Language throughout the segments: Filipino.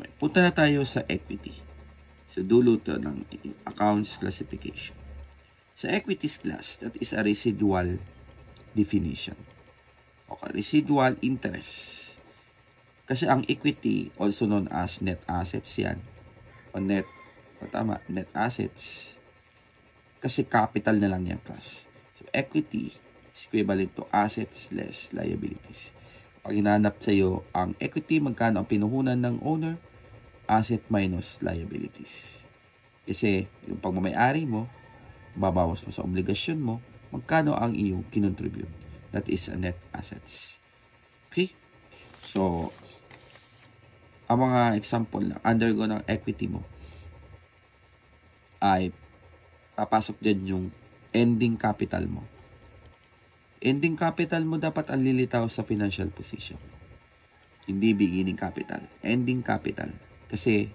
Okay, punta na tayo sa equity. So, dulo to ng accounts classification. Sa equities class, that is a residual definition. Okay, residual interest. Kasi ang equity, also known as net assets yan. O net assets. Kasi capital na lang yan, class. So, equity is equivalent to assets less liabilities. Pag hinanap sa'yo ang equity, magkano ang pinuhunan ng owner? Asset minus liabilities. Kasi yung pagmamayari mo, babawas mo sa obligasyon mo, magkano ang iyong kinontribute. That is a net assets. Okay? So, ang mga example na undergo ng equity mo ay papasok dyan yung ending capital mo. Ending capital mo dapat ang lilitaw sa financial position. Hindi beginning capital. Ending capital. Kasi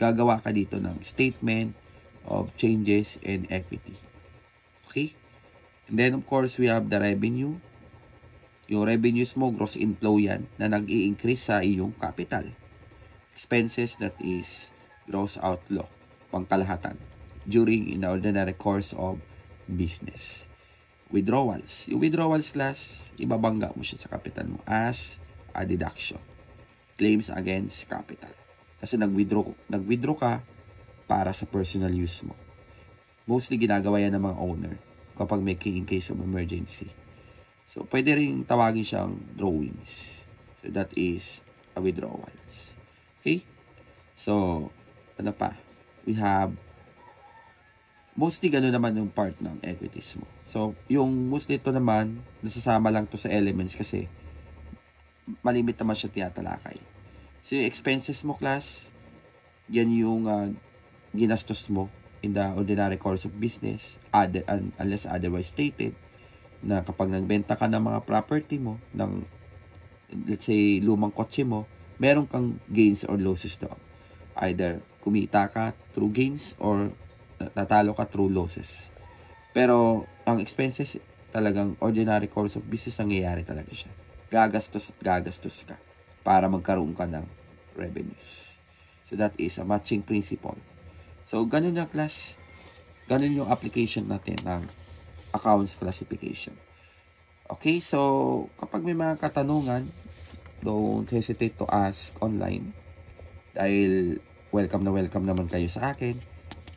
gagawa ka dito ng statement of changes in equity. Okay? And then of course, we have the revenue. Yung revenues mo, gross inflow yan na nag-i-increase sa iyong capital. Expenses, that is gross outflow, pangkalahatan, during in the ordinary course of business. Withdrawals. Yung withdrawals class, ibabangga mo siya sa capital mo as a deduction. Claims against capital. Kasi nag-withdraw ka para sa personal use mo. Mostly ginagawa yan ng mga owner kapag may in case of emergency. So, pwede rin tawagin siyang drawings. So, that is a withdrawals. Okay? So, ano pa? We have mostly gano'n naman yung part ng equities mo. So, yung mostly ito naman, nasasama lang to sa elements kasi malimit naman siya tinatalakay. So, yung expenses mo, class, yan yung ginastos mo in the ordinary course of business, unless otherwise stated, na kapag nagbenta ka ng mga property mo, ng, let's say, lumang kotse mo, meron kang gains or losses doon. Either kumita ka through gains or natalo ka through losses. Pero, ang expenses, talagang ordinary course of business, nangyayari talaga siya. Gagastos ka para magkaroon ka ng revenues. So, that is a matching principle. So, ganun yung class. Ganun yung application natin ng accounts classification. Okay, so, kapag may mga katanungan, don't hesitate to ask online. Dahil, welcome naman kayo sa akin.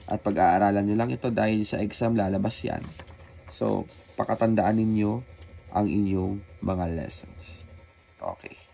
At pag-aaralan nyo lang ito dahil sa exam lalabas yan. So, pakatandaan ninyo ang inyong mga lessons. Okay.